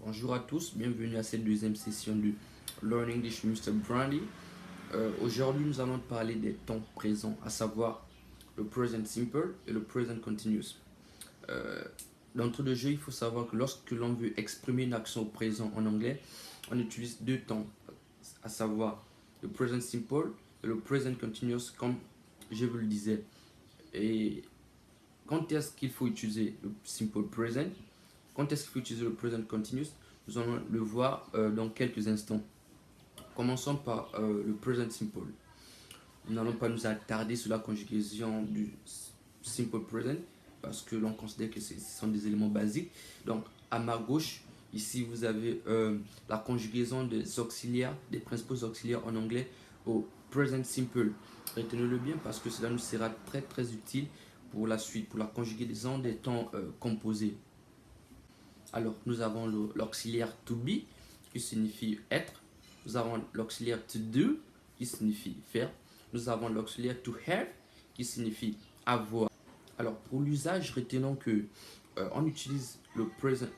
Bonjour à tous, bienvenue à cette deuxième session du Learn English Mr. Brandy. Aujourd'hui, nous allons parler des temps présents, à savoir le present simple et le present continuous. D'entrée de jeu, il faut savoir que lorsque l'on veut exprimer une action au présent en anglais, on utilise deux temps, à savoir le present simple et le present continuous, comme je vous le disais. Et quand est-ce qu'il faut utiliser le simple present? Quand est-ce qu'il faut utiliser le present continuous? Nous allons le voir dans quelques instants. Commençons par le present simple. Nous n'allons pas nous attarder sur la conjugaison du simple present parce que l'on considère que ce sont des éléments basiques. Donc, à ma gauche, ici, vous avez la conjugaison des auxiliaires, des principaux auxiliaires en anglais au present simple. Retenez-le bien parce que cela nous sera très très utile pour la suite, pour la conjugaison des temps composés. Alors, nous avons l'auxiliaire to be, qui signifie être. Nous avons l'auxiliaire to do, qui signifie faire. Nous avons l'auxiliaire to have, qui signifie avoir. Alors, pour l'usage, retenons que on utilise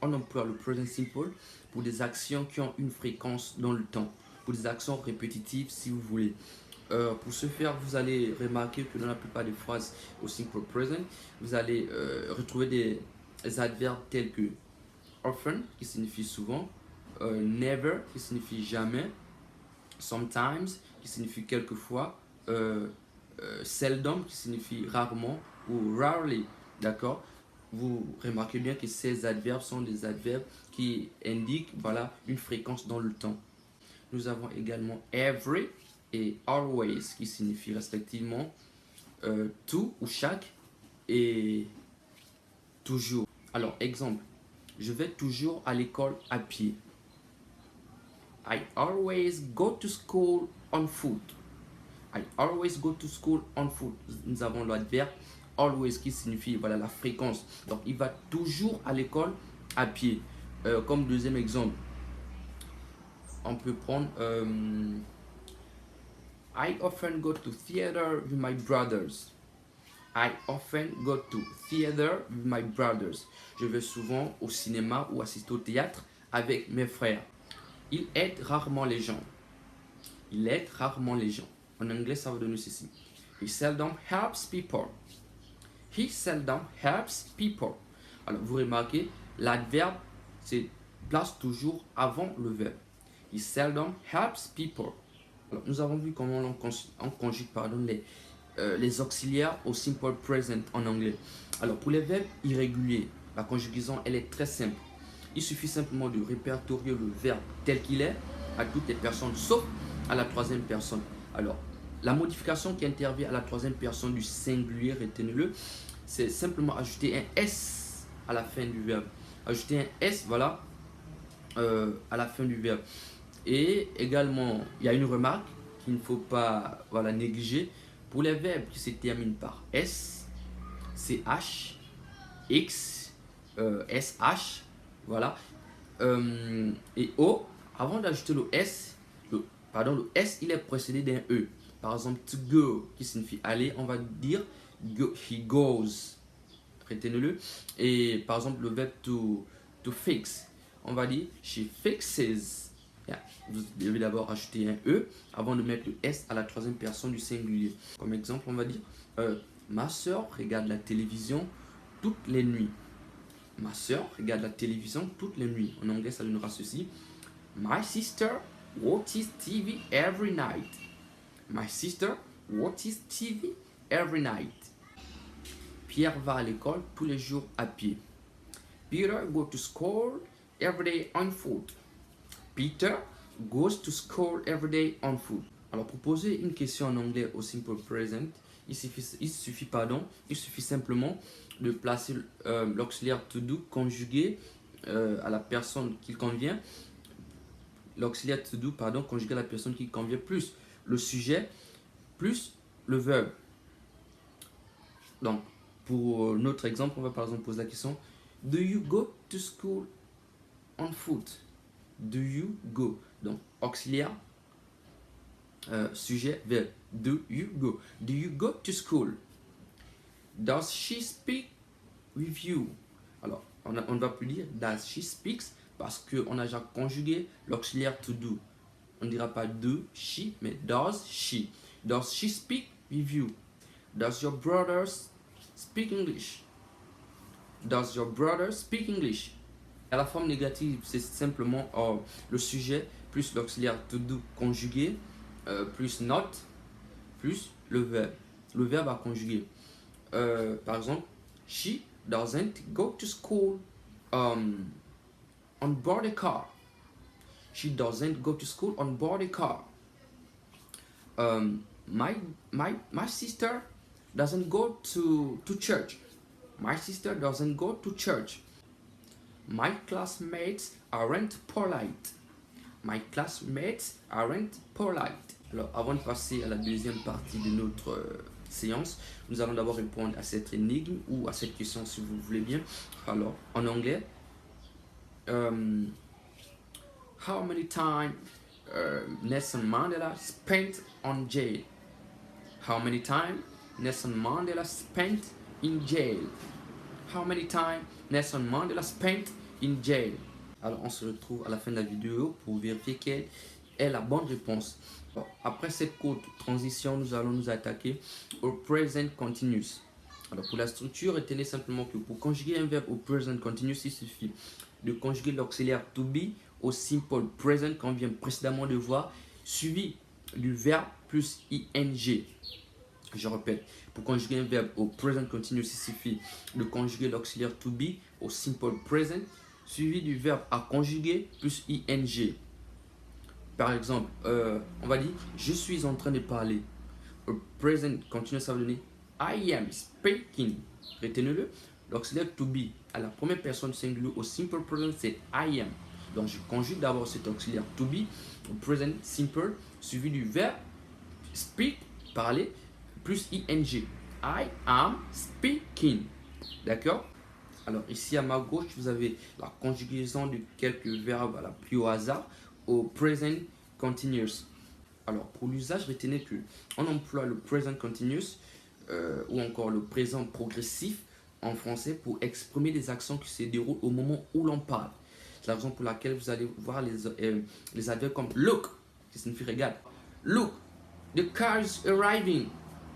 on emploie le present simple pour des actions qui ont une fréquence dans le temps, pour des actions répétitives, si vous voulez. Pour ce faire, vous allez remarquer que dans la plupart des phrases au simple present, vous allez retrouver des adverbes tels que often, qui signifie souvent, never, qui signifie jamais, sometimes, qui signifie quelquefois, seldom, qui signifie rarement, ou rarely, d'accord? Vous remarquez bien que ces adverbes sont des adverbes qui indiquent, voilà, une fréquence dans le temps. Nous avons également every et always, qui signifient respectivement tout ou chaque et toujours. Alors, exemple, je vais toujours à l'école à pied. I always go to school on foot. I always go to school on foot. Nous avons l'adverbe always qui signifie voilà, la fréquence. Donc, il va toujours à l'école à pied. Comme deuxième exemple, on peut prendre I often go to theater with my brothers. I often go to theater with my brothers. Je vais souvent au cinéma ou assister au théâtre avec mes frères. Il aide rarement les gens. Il aide rarement les gens. En anglais, ça va donner ceci. He seldom helps people. He seldom helps people. Alors, vous remarquez, l'adverbe se place toujours avant le verbe. He seldom helps people. Alors, nous avons vu comment on conjugue les auxiliaires au simple present en anglais. Alors, pour les verbes irréguliers, la conjugaison, elle est très simple. Il suffit simplement de répertorier le verbe tel qu'il est à toutes les personnes, sauf à la troisième personne. Alors, la modification qui intervient à la troisième personne du singulier, retenez-le, c'est simplement ajouter un S à la fin du verbe. Ajouter un S, voilà, à la fin du verbe. Et également, il y a une remarque qu'il ne faut pas voilà, négliger. Pour les verbes qui se terminent par S, CH, X, SH, voilà, et O, avant d'ajouter le S, le S, il est précédé d'un E. Par exemple, to go, qui signifie aller, on va dire he goes. Retenez-le. Et par exemple, le verbe to fix, on va dire she fixes. Yeah. Vous devez d'abord ajouter un E avant de mettre le S à la troisième personne du singulier. Comme exemple, on va dire ma soeur regarde la télévision toutes les nuits. Ma soeur regarde la télévision toutes les nuits. En anglais, ça donnera ceci. My sister watches TV every night. My sister watches TV every night. Pierre va à l'école tous les jours à pied. Peter goes to school every day on foot. Peter goes to school every day on foot. Alors, pour poser une question en anglais au simple present, il suffit simplement de placer l'auxiliaire to do conjugué à la personne qui convient. L'auxiliaire to do, conjugué à la personne qui convient plus le sujet, plus le verbe. Donc, pour notre exemple, on va par exemple poser la question Do you go to school on foot? Do you go? Donc, auxiliaire, sujet, verbe. Do you go? Do you go to school? Does she speak with you? Alors, on ne va plus dire Does she speaks, parce qu'on a déjà conjugué l'auxiliaire to do. On ne dira pas do, she, mais does she. Does she speak with you? Does your brother speak English? Does your brother speak English? À la forme négative, c'est simplement le sujet plus l'auxiliaire to do conjugué, plus not, plus le verbe. Le verbe à conjuguer. Par exemple, she doesn't go to school on board a car. She doesn't go to school on board a car. My sister doesn't go to church. My sister doesn't go to church. My classmates aren't polite. My classmates aren't polite. Alors, avant de passer à la deuxième partie de notre séance, nous allons d'abord répondre à cette énigme ou à cette question si vous voulez bien. Alors, en anglais, how many time Nelson Mandela spent on jail? How many time Nelson Mandela spent in jail? How many time Nelson Mandela spent in jail? Alors on se retrouve à la fin de la vidéo pour vérifier quelle est la bonne réponse. Alors, après cette courte transition, nous allons nous attaquer au present continuous. Alors pour la structure, retenez simplement que pour conjuguer un verbe au present continuous, il suffit de conjuguer l'auxiliaire to be au simple present qu'on vient précédemment de voir, suivi du verbe plus ing. Je répète, pour conjuguer un verbe au present continuous, il suffit de conjuguer l'auxiliaire to be au simple present, suivi du verbe à conjuguer plus ing. Par exemple, on va dire je suis en train de parler. Au present continuous, ça va donner I am speaking. Retenez-le. L'auxiliaire to be à la première personne singulier au simple present, c'est I am. Donc je conjugue d'abord cet auxiliaire to be au present simple, suivi du verbe speak, parler, plus ing. I am speaking. D'accord? Alors ici à ma gauche, vous avez la conjugaison de quelques verbes à la plus au hasard au present continuous. Alors pour l'usage, retenez que on emploie le present continuous ou encore le présent progressif en français pour exprimer des actions qui se déroulent au moment où l'on parle. C'est la raison pour laquelle vous allez voir les adverbes comme look, qui signifie regarde. Look, the car is arriving.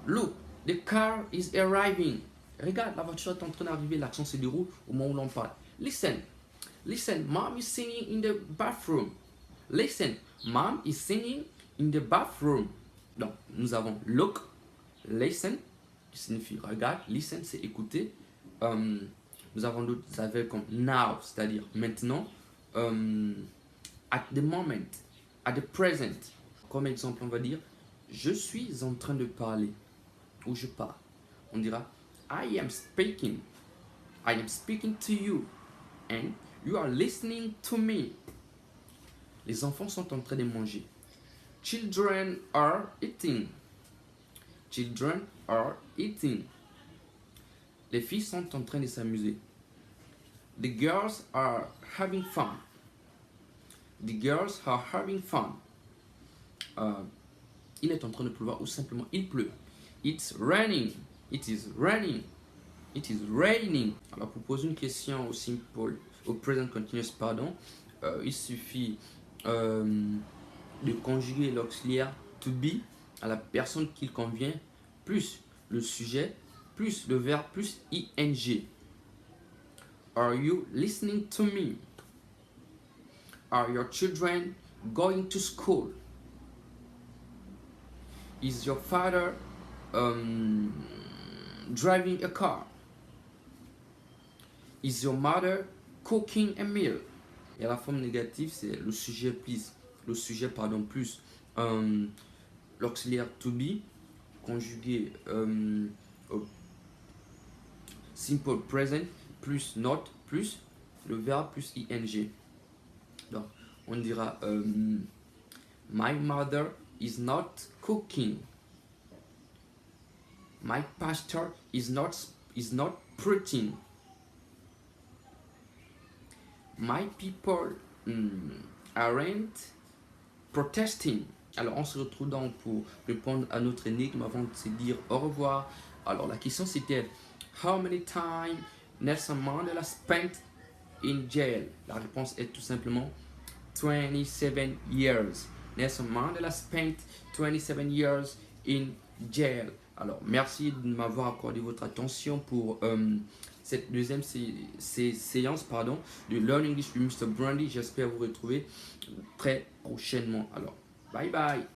Look, the car is arriving. Regarde, la voiture est en train d'arriver, l'action se déroule au moment où l'on parle. Listen, listen, mom is singing in the bathroom. Listen, mom is singing in the bathroom. Donc, nous avons look, listen, qui signifie regarde, listen, c'est écouter. Nous avons d'autres adverbes comme now, c'est-à-dire maintenant. At the moment, at the present. Comme exemple, on va dire je suis en train de parler ou je parle. On dira I am speaking. I am speaking to you and you are listening to me. Les enfants sont en train de manger. Children are eating. Children are eating. Les filles sont en train de s'amuser. The girls are having fun. The girls are having fun. Il est en train de pleuvoir ou simplement il pleut. It's raining. It is raining. It is raining. Alors pour poser une question au present continuous, pardon, il suffit de conjuguer l'auxiliaire to be à la personne qu'il convient, plus le sujet, plus le verbe, plus ing. Are you listening to me? Are your children going to school? Is your father driving a car? Is your mother cooking a meal? Et à la forme négative, c'est le sujet plus l'auxiliaire to be conjugué au simple present plus not plus le verbe plus ing. Donc on dira my mother is not cooking. My pastor is not preaching. My people aren't protesting. Alors on se retrouve donc pour répondre à notre énigme avant de se dire au revoir. Alors la question c'était how many time Nelson Mandela spent in jail? La réponse est tout simplement 27 years. Nelson Mandela spent 27 years in jail. Alors, merci de m'avoir accordé votre attention pour cette deuxième séance de Learn English with Mr. Brandy. J'espère vous retrouver très prochainement. Alors, bye bye.